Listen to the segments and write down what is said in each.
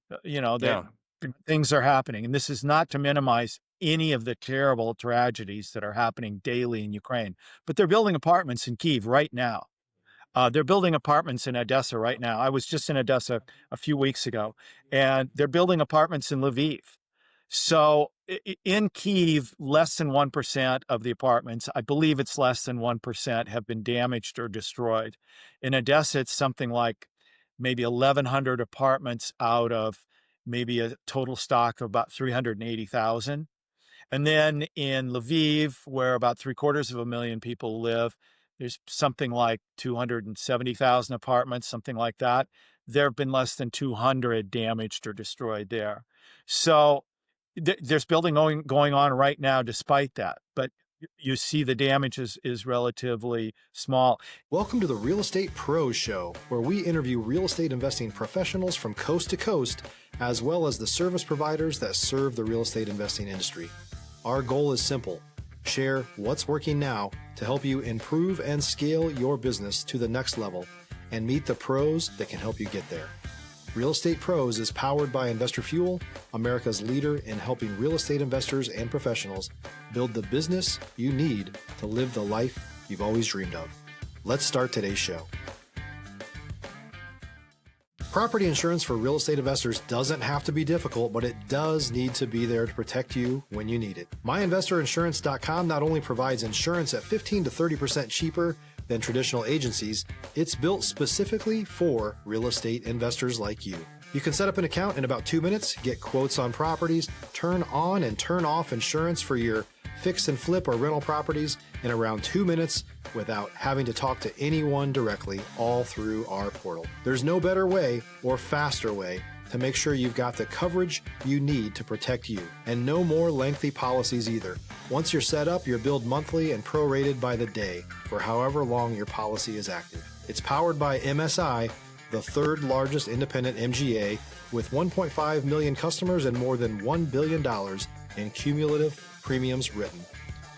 That Yeah. things are happening. And this is not to minimize any of the terrible tragedies that are happening daily in Ukraine, but they're building apartments in Kiev right now. They're building apartments in Odessa right now. I was just in Odessa a few weeks ago, and they're building apartments in Lviv. So in Kiev, less than 1% of the apartments, I believe it's less than 1%, have been damaged or destroyed. In Odessa, it's something like maybe 1,100 apartments out of maybe a total stock of about 380,000. And then in Lviv, where about 750,000 people live, there's something like 270,000 apartments, something like that. There have been less than 200 damaged or destroyed there. So there's building going on right now despite that. But you see the damage is relatively small. Welcome to the Real Estate Pros Show, where we interview real estate investing professionals from coast to coast, as well as the service providers that serve the real estate investing industry. Our goal is simple: share what's working now to help you improve and scale your business to the next level and meet the pros that can help you get there. Real Estate Pros is powered by Investor Fuel, America's leader in helping real estate investors and professionals build the business you need to live the life you've always dreamed of. Let's start today's show. Property insurance for real estate investors doesn't have to be difficult, but it does need to be there to protect you when you need it. MyInvestorInsurance.com not only provides insurance at 15 to 30% cheaper than traditional agencies, it's built specifically for real estate investors like you. You can set up an account in about 2 minutes, get quotes on properties, turn on and turn off insurance for your fix and flip or rental properties in around 2 minutes without having to talk to anyone directly, all through our portal. There's no better way or faster way to make sure you've got the coverage you need to protect you, and no more lengthy policies either. Once you're set up, you're billed monthly and prorated by the day for however long your policy is active. It's powered by MSI, the third largest independent MGA, with 1.5 million customers and more than $1 billion in cumulative premiums written.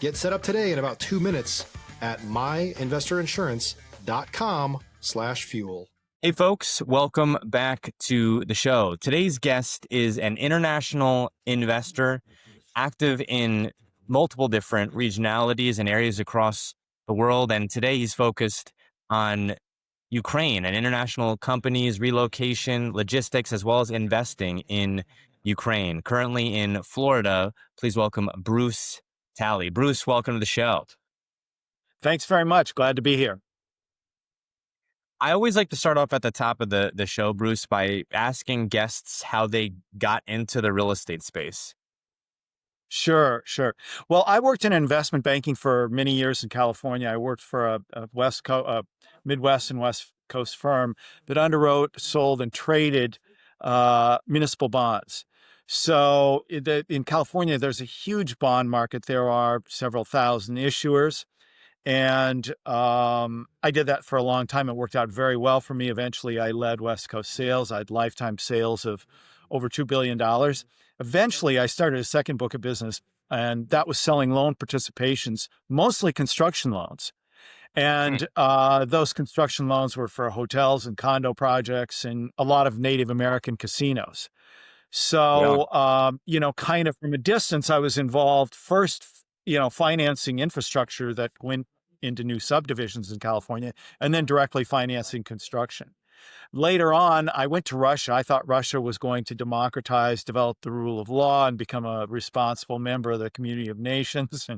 Get set up today in about 2 minutes at myinvestorinsurance.com/fuel. Hey, folks, welcome back to the show. Today's guest is an international investor active in multiple different regionalities and areas across the world. And today he's focused on Ukraine and international companies, relocation, logistics, as well as investing in Ukraine. Currently in Florida, please welcome Bruce Talley. Bruce, welcome to the show. Thanks very much. Glad to be here. I always like to start off at the top of the show, Bruce, by asking guests how they got into the real estate space. Sure. Well, I worked in investment banking for many years in California. I worked for a Midwest and West Coast firm that underwrote, sold, and traded municipal bonds. So in California, there's a huge bond market. There are several thousand issuers. And I did that for a long time. It worked out very well for me. Eventually, I led West Coast sales. I had lifetime sales of over $2 billion. Eventually, I started a second book of business, and that was selling loan participations, mostly construction loans. And those construction loans were for hotels and condo projects and a lot of Native American casinos. So, kind of from a distance, I was involved first, financing infrastructure that went into new subdivisions in California, and then directly financing construction. Later on, I went to Russia. I thought Russia was going to democratize, develop the rule of law, and become a responsible member of the community of nations.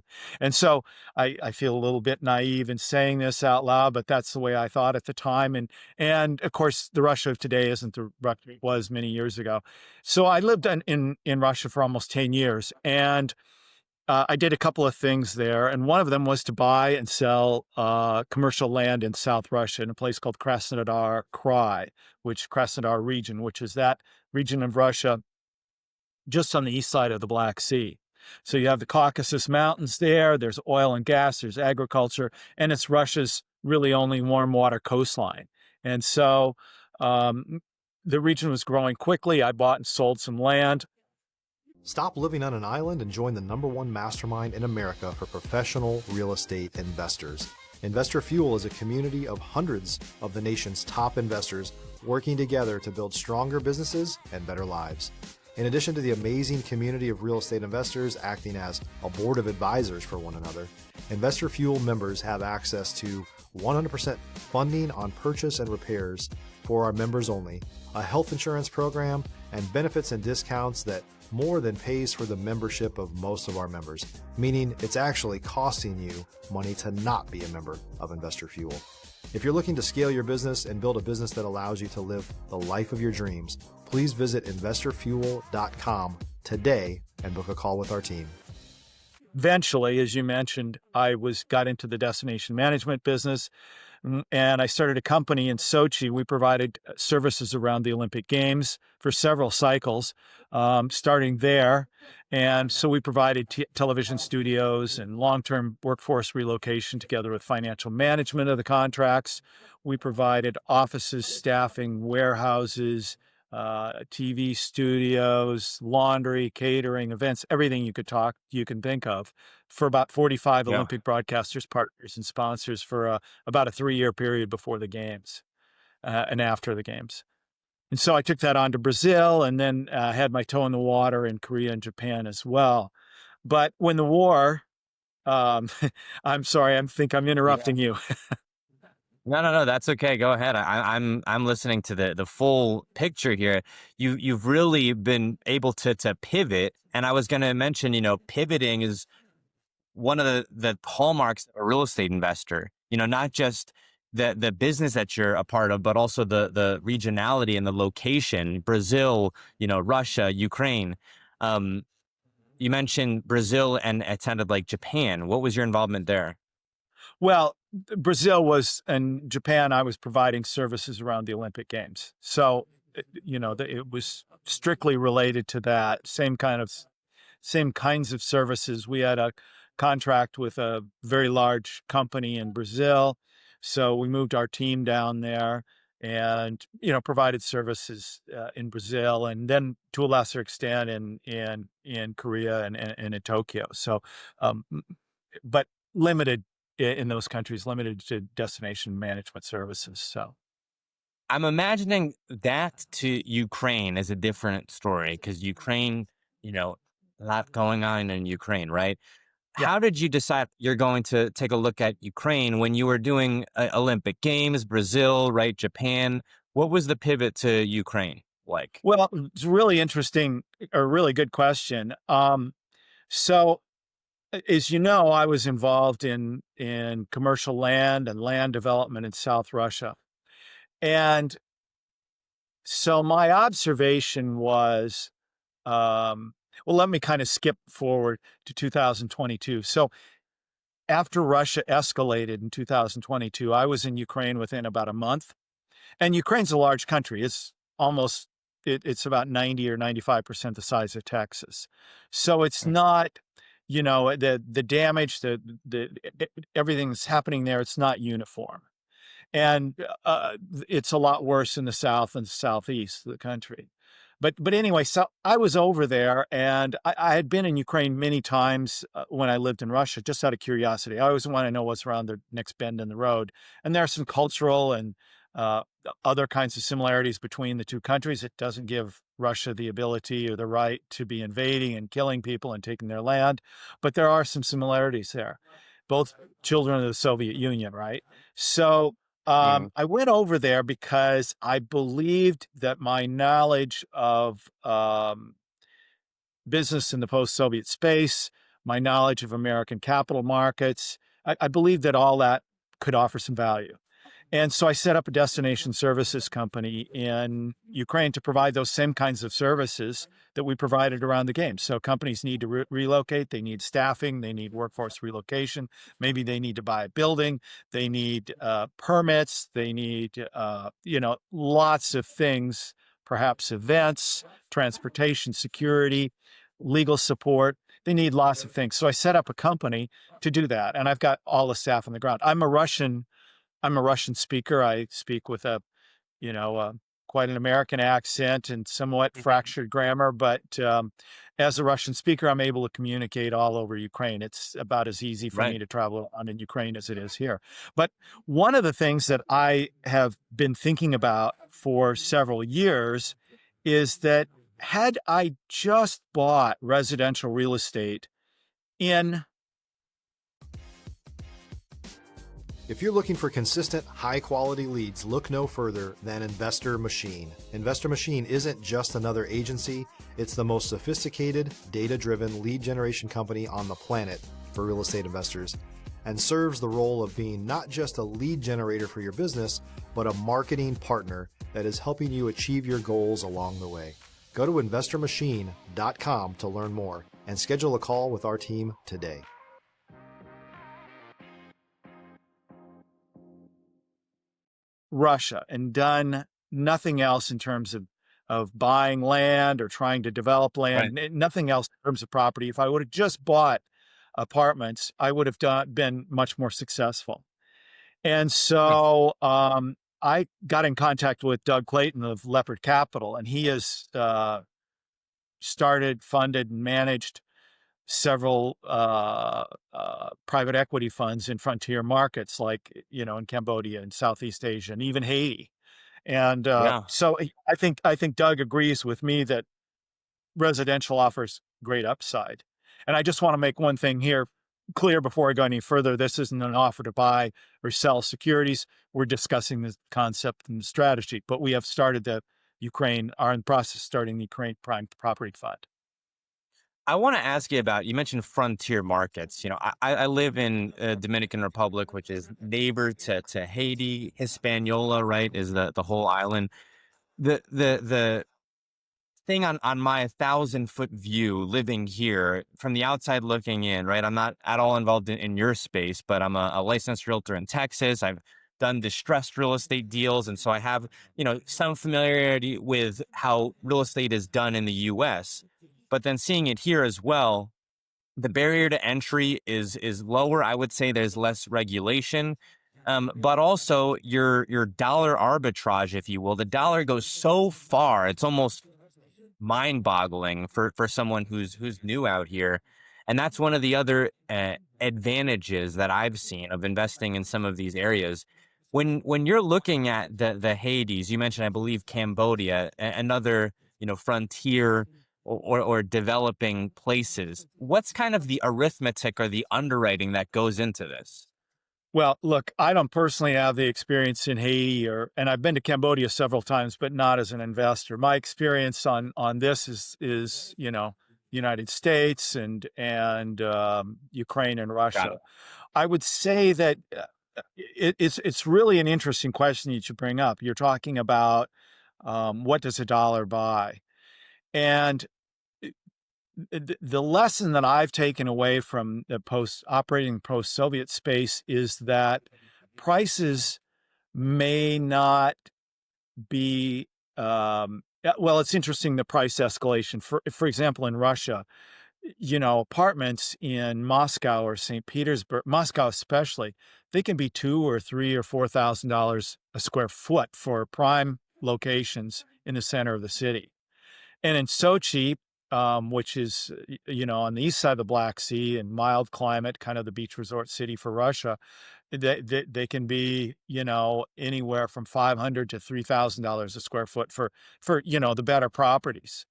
And so I feel a little bit naive in saying this out loud, but that's the way I thought at the time. And of course, the Russia of today isn't the Russia it was many years ago. So I lived in Russia for almost 10 years, and I did a couple of things there, and one of them was to buy and sell commercial land in South Russia in a place called Krasnodar region, which is that region of Russia just on the east side of the Black Sea. So you have the Caucasus Mountains there, there's oil and gas, there's agriculture, and it's Russia's really only warm water coastline. And so the region was growing quickly. I bought and sold some land. Stop living on an island and join the #1 mastermind in America for professional real estate investors. Investor Fuel is a community of hundreds of the nation's top investors working together to build stronger businesses and better lives. In addition to the amazing community of real estate investors acting as a board of advisors for one another, Investor Fuel members have access to 100% funding on purchase and repairs for our members only, a health insurance program, and benefits and discounts that more than pays for the membership of most of our members, meaning it's actually costing you money to not be a member of Investor Fuel. If you're looking to scale your business and build a business that allows you to live the life of your dreams, please visit investorfuel.com today and book a call with our team. Eventually, as you mentioned, I got into the destination management business, and I started a company in Sochi. We provided services around the Olympic Games for several cycles, starting there. And so we provided television studios and long-term workforce relocation together with financial management of the contracts. We provided offices, staffing, warehouses, TV studios, laundry, catering, events, everything you can think of for about 45 Yeah. Olympic broadcasters, partners, and sponsors for about a 3-year period before the games and after the games. And so I took that on to Brazil, and then had my toe in the water in Korea and Japan as well. But when the war, I'm sorry, I think I'm interrupting you. No, that's okay. Go ahead. I'm listening to the full picture here. You've really been able to pivot, and I was going to mention, pivoting is one of the hallmarks of a real estate investor. Not just the business that you're a part of, but also the regionality and the location. Brazil, Russia, Ukraine. You mentioned Brazil and attended like Japan. What was your involvement there? Well, Brazil and Japan, I was providing services around the Olympic Games. So, it was strictly related to that, same kinds of services. We had a contract with a very large company in Brazil. So we moved our team down there and, provided services in Brazil, and then to a lesser extent in Korea and in Tokyo. So, but limited in those countries, limited to destination management services. So I'm imagining that to Ukraine is a different story because Ukraine, a lot going on in Ukraine, right? yeah. How did you decide you're going to take a look at Ukraine when you were doing Olympic Games, Brazil, right? Japan? What was the pivot to Ukraine like? Well, it's really interesting, a really good question. So as you know, I was involved in commercial land and land development in South Russia. And so my observation was, well, let me kind of skip forward to 2022. So after Russia escalated in 2022, I was in Ukraine within about a month. And Ukraine's a large country. It's about 90 or 95% the size of Texas. So it's not, the damage, everything that's happening there, it's not uniform. And it's a lot worse in the south and southeast of the country. But anyway, so I was over there, and I had been in Ukraine many times when I lived in Russia, just out of curiosity. I always want to know what's around the next bend in the road. And there are some cultural and other kinds of similarities between the two countries. It doesn't give Russia the ability or the right to be invading and killing people and taking their land, but there are some similarities there. Both children of the Soviet Union, right? So I went over there because I believed that my knowledge of business in the post-Soviet space, my knowledge of American capital markets, I believed that all that could offer some value. And so I set up a destination services company in Ukraine to provide those same kinds of services that we provided around the games. So companies need to relocate, they need staffing, they need workforce relocation, maybe they need to buy a building, they need permits, they need, lots of things, perhaps events, transportation, security, legal support. They need lots of things. So I set up a company to do that. And I've got all the staff on the ground. I'm a Russian speaker. I speak with a quite an American accent and somewhat fractured grammar, but as a Russian speaker, I'm able to communicate all over Ukraine. It's about as easy for Right. me to travel around in Ukraine as it is here. But one of the things that I have been thinking about for several years is that had I just bought residential real estate in If you're looking for consistent, high-quality leads, look no further than Investor Machine. Investor Machine isn't just another agency, it's the most sophisticated, data-driven lead generation company on the planet for real estate investors, and serves the role of being not just a lead generator for your business, but a marketing partner that is helping you achieve your goals along the way. Go to investormachine.com to learn more and schedule a call with our team today. Russia and done nothing else in terms of buying land or trying to develop land, Right. nothing else in terms of property. If I would have just bought apartments, I would have been much more successful. And Hmm. so I got in contact with Doug Clayton of Leopard Capital, and he has started, funded, and managed several private equity funds in frontier markets like, in Cambodia and Southeast Asia and even Haiti. And Yeah. so I think Doug agrees with me that residential offers great upside. And I just want to make one thing here clear before I go any further. This isn't an offer to buy or sell securities. We're discussing the concept and the strategy, but we have started are in the process of starting the Ukraine Prime Property Fund. I want to ask you about, you mentioned frontier markets. I live in Dominican Republic, which is neighbor to Haiti. Hispaniola, right, is the whole island. The thing on my 1,000-foot view living here from the outside looking in, right? I'm not at all involved in your space, but I'm a licensed realtor in Texas. I've done distressed real estate deals. And so I have, some familiarity with how real estate is done in the US. But then seeing it here as well, the barrier to entry is lower. I would say there's less regulation. But also your dollar arbitrage, if you will, the dollar goes so far, it's almost mind-boggling for someone who's new out here. And that's one of the other advantages that I've seen of investing in some of these areas. When you're looking at the Hades, you mentioned, I believe, Cambodia, another frontier or developing places. What's kind of the arithmetic or the underwriting that goes into this? Well, look, I don't personally have the experience in Haiti and I've been to Cambodia several times, but not as an investor. My experience on this is United States and Ukraine and Got Russia. it. I would say that it's really an interesting question that you bring up. You're talking about what does a dollar buy, and the lesson that I've taken away from the post-Soviet space is that prices may not be well, it's interesting, the price escalation. For example, in Russia, apartments in Moscow or St. Petersburg, Moscow especially, they can be $2,000 or $3,000 or $4,000 a square foot for prime locations in the center of the city. And in Sochi, which is, on the east side of the Black Sea and mild climate, kind of the beach resort city for Russia, they can be, anywhere from $500 to $3,000 a square foot for the better properties.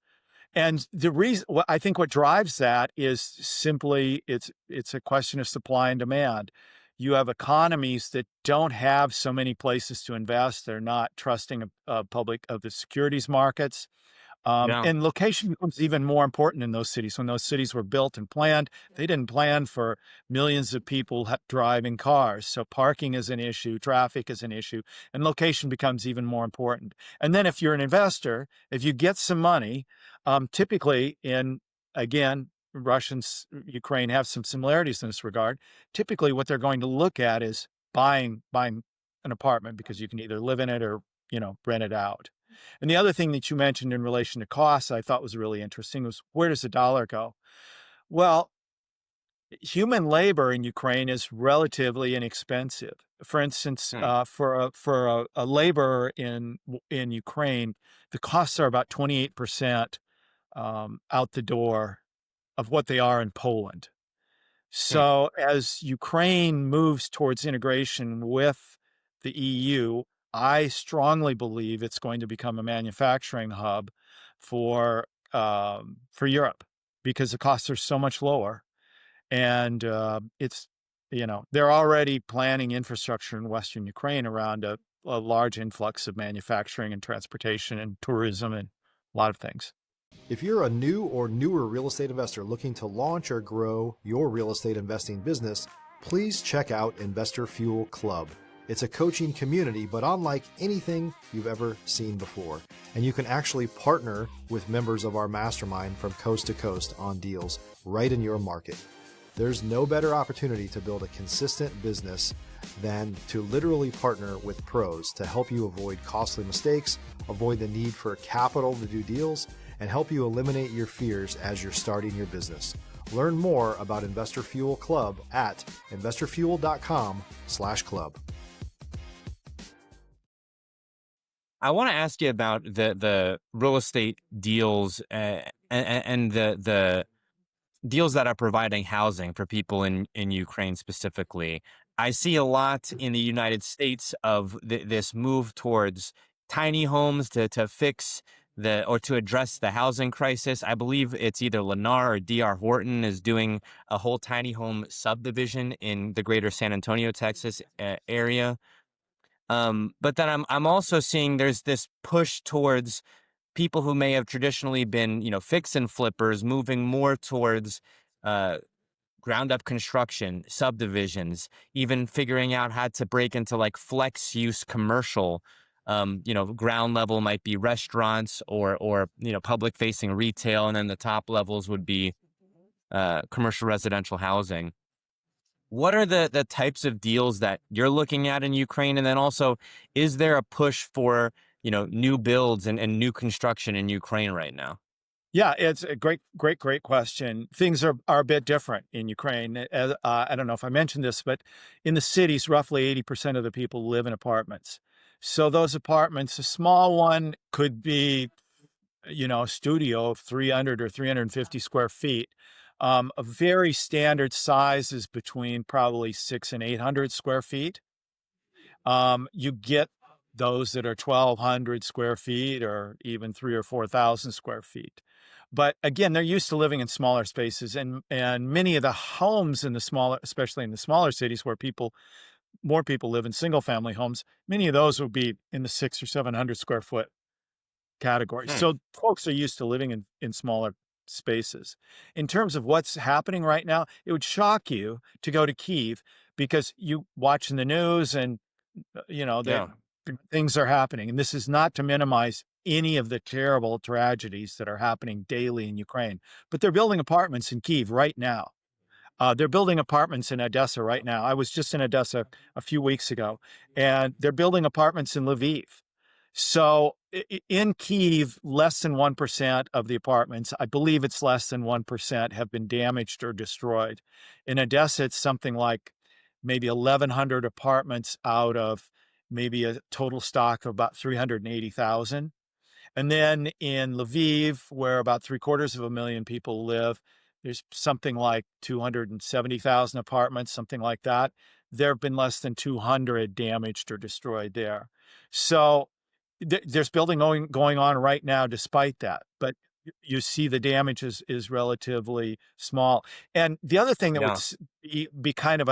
And the reason, I think what drives that is simply it's a question of supply and demand. You have economies that don't have so many places to invest. They're not trusting of the securities markets. Yeah. And location becomes even more important in those cities. When those cities were built and planned, they didn't plan for millions of people driving cars. So parking is an issue, traffic is an issue, and location becomes even more important. And then if you're an investor, if you get some money, typically again, Russians, Ukraine have some similarities in this regard. Typically what they're going to look at is buying an apartment because you can either live in it or, rent it out. And the other thing that you mentioned in relation to costs I thought was really interesting was, where does the dollar go? Well, human labor in Ukraine is relatively inexpensive. For instance, Hmm. for a laborer in Ukraine, the costs are about 28% out the door of what they are in Poland. Hmm. So as Ukraine moves towards integration with the EU, I strongly believe it's going to become a manufacturing hub for Europe because the costs are so much lower. And they're already planning infrastructure in Western Ukraine around a large influx of manufacturing and transportation and tourism and a lot of things. If you're a new or newer real estate investor looking to launch or grow your real estate investing business, please check out Investor Fuel Club. It's a coaching community, but unlike anything you've ever seen before. And you can actually partner with members of our mastermind from coast to coast on deals right in your market. There's no better opportunity to build a consistent business than to literally partner with pros to help you avoid costly mistakes, avoid the need for capital to do deals, and help you eliminate your fears as you're starting your business. Learn more about Investor Fuel Club at investorfuel.com/club. I want to ask you about the real estate deals and the deals that are providing housing for people in Ukraine specifically. I see a lot in the United States of this move towards tiny homes to fix or to address the housing crisis. I believe it's either Lennar or D.R. Horton is doing a whole tiny home subdivision in the greater San Antonio, Texas area. But then I'm also seeing there's this push towards people who may have traditionally been, fix and flippers, moving more towards uh, ground up construction, subdivisions, even figuring out how to break into like flex use commercial. Ground level might be restaurants or public facing retail, and then the top levels would be commercial residential housing. What are the types of deals that you're looking at in Ukraine? And then also, is there a push for, new builds and new construction in Ukraine right now? Yeah, it's a great question. Things are a bit different in Ukraine. I don't know if I mentioned this, but in the cities, roughly 80% of the people live in apartments. So those apartments, a small one could be, a studio of 300 or 350 square feet. A very standard size is between probably 600 and 800 square feet. You get those that are 1,200 square feet or even 3,000 or 4,000 square feet. But again, they're used to living in smaller spaces, and many of the homes in the smaller, especially in the smaller cities where more people live in single family homes, many of those would be in the 600 or 700 square foot category. Hmm. So folks are used to living in smaller spaces. In terms of what's happening right now, it would shock you to go to Kiev because you watching the news and that Yeah. things are happening. And this is not to minimize any of the terrible tragedies that are happening daily in Ukraine, but they're building apartments in Kiev right now. They're building apartments in Odessa right now. I was just in Odessa a few weeks ago, and they're building apartments in Lviv. So in Kiev, less than 1% of the apartments, I believe it's less than 1%, have been damaged or destroyed. In Odessa, it's something like maybe 1,100 apartments out of maybe a total stock of about 380,000. And then in Lviv, where about 750,000 people live, there's something like 270,000 apartments, something like that. There have been less than 200 damaged or destroyed there. So there's building going on right now despite that. But you see the damage is relatively small. And the other thing that would Yeah. be kind of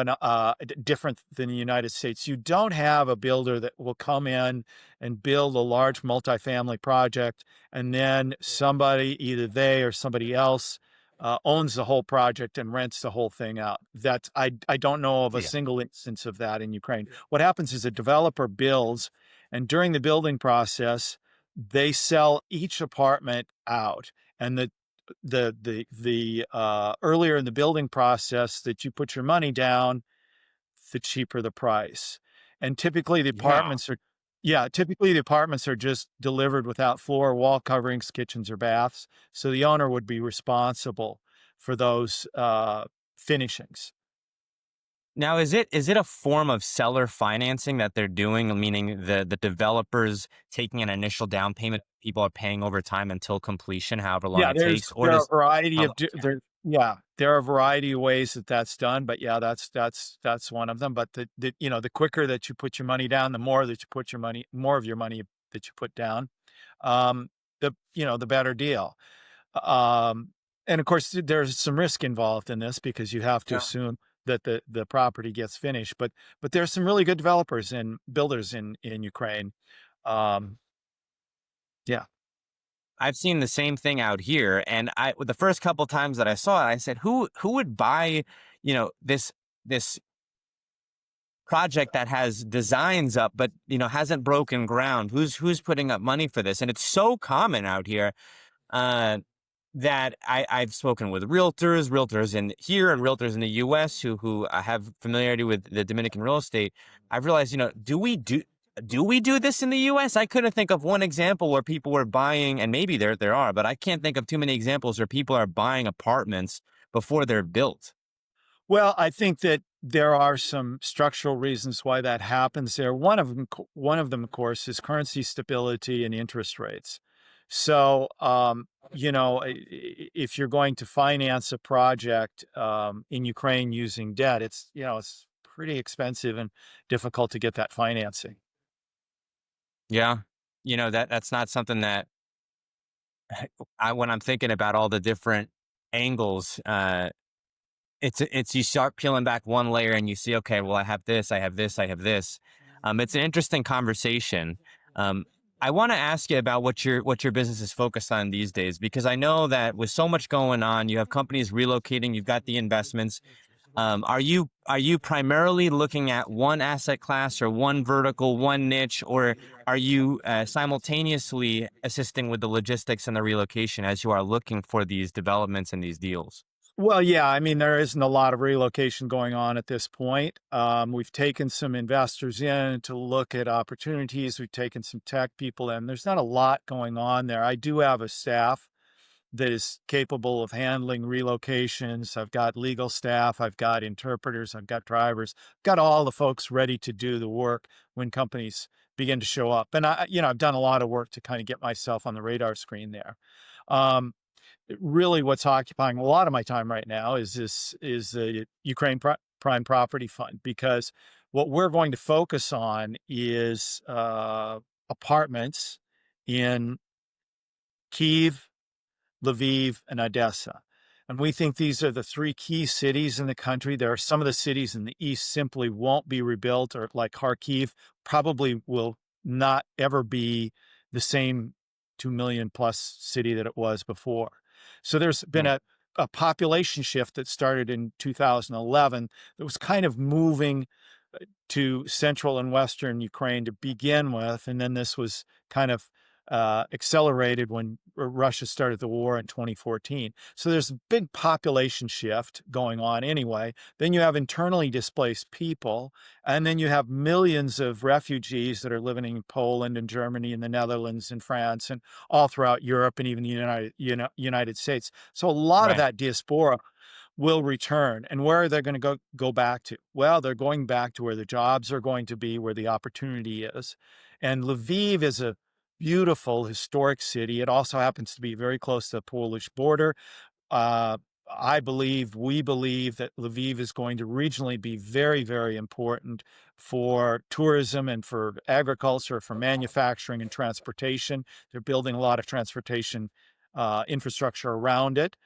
different than the United States, you don't have a builder that will come in and build a large multifamily project, and then somebody, either they or somebody else, owns the whole project and rents the whole thing out. I don't know of a Yeah. single instance of that in Ukraine. What happens is a developer builds, and during the building process, they sell each apartment out, and the earlier in the building process that you put your money down, the cheaper the price. And typically Yeah. typically the apartments are just delivered without floor, wall coverings, kitchens, or baths. So the owner would be responsible for those finishings. Now, is it a form of seller financing that they're doing, meaning the developers taking an initial down payment, people are paying over time until completion, however long Yeah, it takes, or there are a does variety how, of there are a variety of ways that that's done, but yeah, that's one of them. But the quicker that you put your money down, the more that you put your money, more of your money that you put down, um, the better deal. Um, and of course, there's some risk involved in this because you have to yeah. assume that the property gets finished. But there's some really good developers and builders in Ukraine. Um, yeah. I've seen the same thing out here, and the first couple times that I saw it, I said, who would buy, this project that has designs up, but hasn't broken ground? Who's putting up money for this? And it's so common out here. Uh, that I've spoken with realtors in here and realtors in the U.S. who have familiarity with the Dominican real estate. I've realized, do we do this in the U.S.? I couldn't think of one example where people were buying, and maybe there are, but I can't think of too many examples where people are buying apartments before they're built. Well, I think that there are some structural reasons why that happens there. One of them, of course, is currency stability and interest rates. So, if you're going to finance a project in Ukraine using debt, it's pretty expensive and difficult to get that financing. Yeah, that's not something that when I'm thinking about all the different angles. It's you start peeling back one layer and you see, okay, well, I have this, I have this, I have this. It's an interesting conversation. Um, I want to ask you about what your business is focused on these days, because I know that with so much going on, you have companies relocating, you've got the investments. Are you primarily looking at one asset class or one vertical, one niche, or are you simultaneously assisting with the logistics and the relocation as you are looking for these developments and these deals? Well, yeah, I mean, there isn't a lot of relocation going on at this point. We've taken some investors in to look at opportunities. We've taken some tech people in. There's not a lot going on there. I do have a staff that is capable of handling relocations. I've got legal staff, I've got interpreters, I've got drivers, got all the folks ready to do the work when companies begin to show up. And I've done a lot of work to kind of get myself on the radar screen there. Um, Really what's occupying a lot of my time right now is the Ukraine Prime Property Fund, because what we're going to focus on is apartments in Kiev, Lviv, and Odessa. And we think these are the three key cities in the country. There are some of the cities in the east simply won't be rebuilt, or like Kharkiv probably will not ever be the same 2 million plus city that it was before. So there's been Mm, a population shift that started in 2011 that was kind of moving to central and western Ukraine to begin with. And then this was kind of accelerated when Russia started the war in 2014. So there's a big population shift going on anyway. Then you have internally displaced people, and then you have millions of refugees that are living in Poland and Germany and the Netherlands and France and all throughout Europe and even the United States. So a lot of right. that diaspora will return. And where are they going to go back to? Well, they're going back to where the jobs are going to be, where the opportunity is. And Lviv is a beautiful historic city. It also happens to be very close to the Polish border. Uh, we believe that Lviv is going to regionally be very, very important for tourism and for agriculture, for manufacturing and transportation. They're building a lot of transportation infrastructure around it.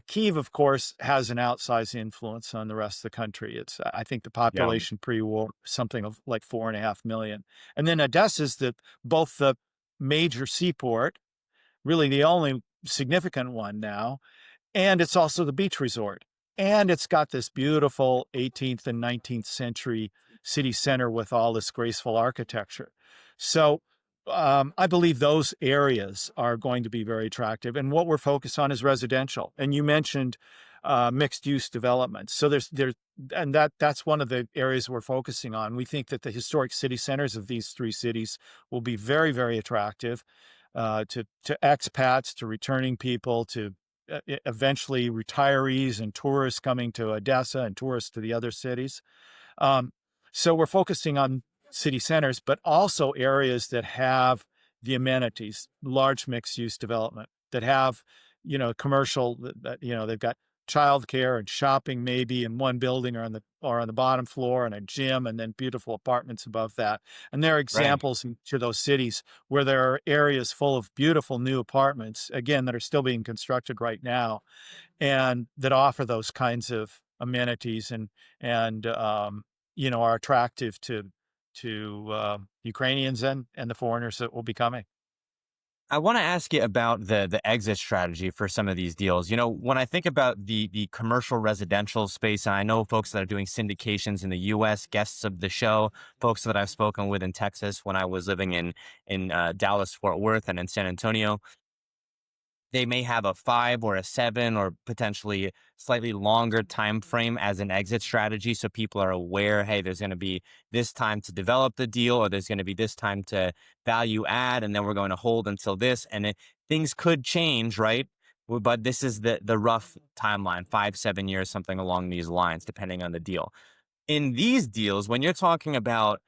Kiev, of course, has an outsized influence on the rest of the country. I think the Yeah. population pre-war, something of like 4.5 million. And then Odessa is both the major seaport, really the only significant one now, and it's also the beach resort. And it's got this beautiful 18th and 19th century city center with all this graceful architecture. So I believe those areas are going to be very attractive. And what we're focused on is residential. And you mentioned mixed use development. So that's one of the areas we're focusing on. We think that the historic city centers of these three cities will be very, very attractive to expats, to returning people, to eventually retirees and tourists coming to Odessa and tourists to the other cities. Um, so we're focusing on city centers, but also areas that have the amenities, large mixed-use development that have, commercial that they've got childcare and shopping maybe in one building or on the bottom floor and a gym and then beautiful apartments above that. And there are Right. examples in each of those cities where there are areas full of beautiful new apartments, again, that are still being constructed right now and that offer those kinds of amenities and are attractive to Ukrainians and the foreigners that will be coming. I want to ask you about the exit strategy for some of these deals. When I think about the commercial residential space, and I know folks that are doing syndications in the U.S., guests of the show, folks that I've spoken with in Texas when I was living in Dallas, Fort Worth, and in San Antonio. They may have a 5 or a 7 or potentially slightly longer time frame as an exit strategy, so people are aware, hey, there's going to be this time to develop the deal, or there's going to be this time to value add, and then we're going to hold until this, and things could change, right? But this is the rough timeline, 5-7 years, something along these lines, depending on the deal. In these deals, when you're talking about,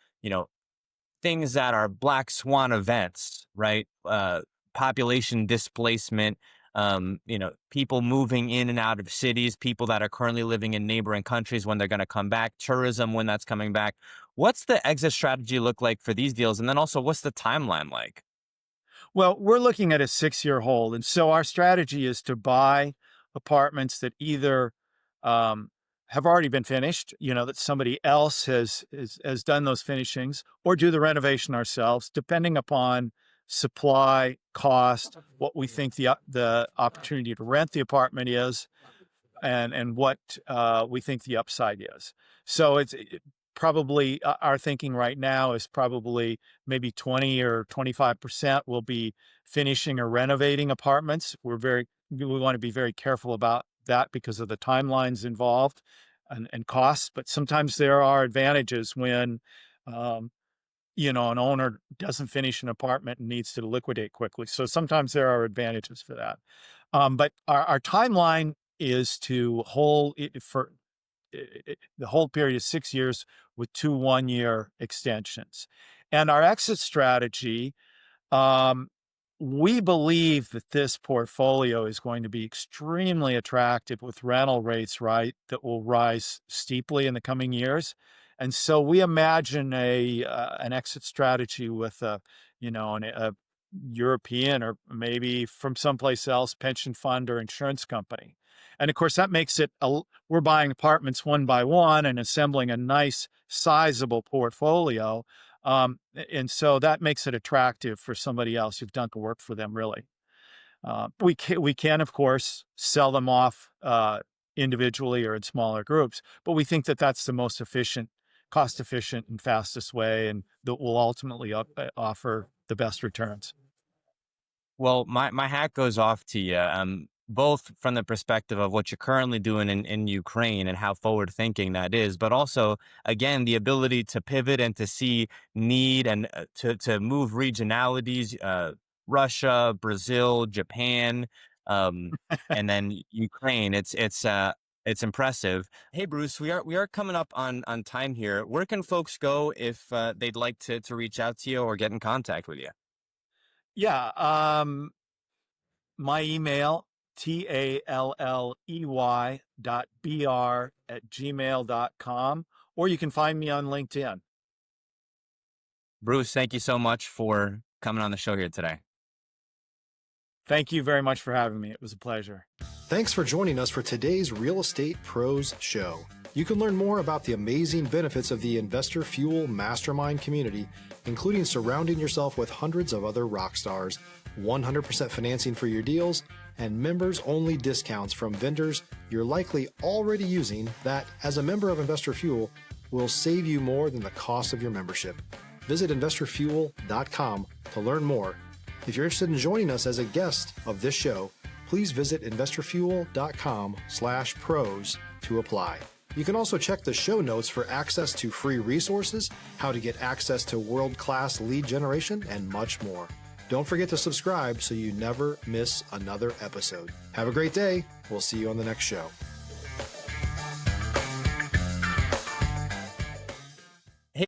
things that are black swan events, right? Population displacement, people moving in and out of cities, people that are currently living in neighboring countries when they're going to come back, tourism when that's coming back. What's the exit strategy look like for these deals? And then also, what's the timeline like? Well, we're looking at a 6-year hold, and so our strategy is to buy apartments that either have already been finished, that somebody else has done those finishings, or do the renovation ourselves, depending upon supply, cost, what we think the opportunity to rent the apartment is, and what we think the upside is. So probably our thinking right now is probably maybe 20 or 25% will be finishing or renovating apartments. We want to be very careful about that because of the timelines involved and costs. But sometimes there are advantages when an owner doesn't finish an apartment and needs to liquidate quickly. So sometimes there are advantages for that. But our timeline is to hold it for the whole period is 6 years with 2 1-year extensions. And our exit strategy, um, we believe that this portfolio is going to be extremely attractive with rental rates, right, that will rise steeply in the coming years. And so we imagine an exit strategy with a European or maybe from someplace else pension fund or insurance company. And of course, that makes it we're buying apartments one by one and assembling a nice, sizable portfolio. And so that makes it attractive for somebody else who've done the work for them, really. We can, of course, sell them off individually or in smaller groups, but we think that that's the most efficient, cost-efficient, and fastest way, and that will ultimately offer the best returns. Well, my hat goes off to you, both from the perspective of what you're currently doing in Ukraine and how forward thinking that is, but also, again, the ability to pivot and to see need and to move regionalities, Russia, Brazil, Japan, um, and then Ukraine. It's impressive. Hey, Bruce, we are coming up on time here. Where can folks go if they'd like to reach out to you or get in contact with you? Yeah, my email, talley.br@gmail.com, or you can find me on LinkedIn. Bruce, thank you so much for coming on the show here today. Thank you very much for having me. It was a pleasure. Thanks for joining us for today's Real Estate Pros Show. You can learn more about the amazing benefits of the Investor Fuel Mastermind community, including surrounding yourself with hundreds of other rock stars, 100% financing for your deals, and members-only discounts from vendors you're likely already using that, as a member of Investor Fuel, will save you more than the cost of your membership. Visit investorfuel.com to learn more. If you're interested in joining us as a guest of this show, please visit investorfuel.com/pros to apply. You can also check the show notes for access to free resources, how to get access to world-class lead generation, and much more. Don't forget to subscribe so you never miss another episode. Have a great day. We'll see you on the next show.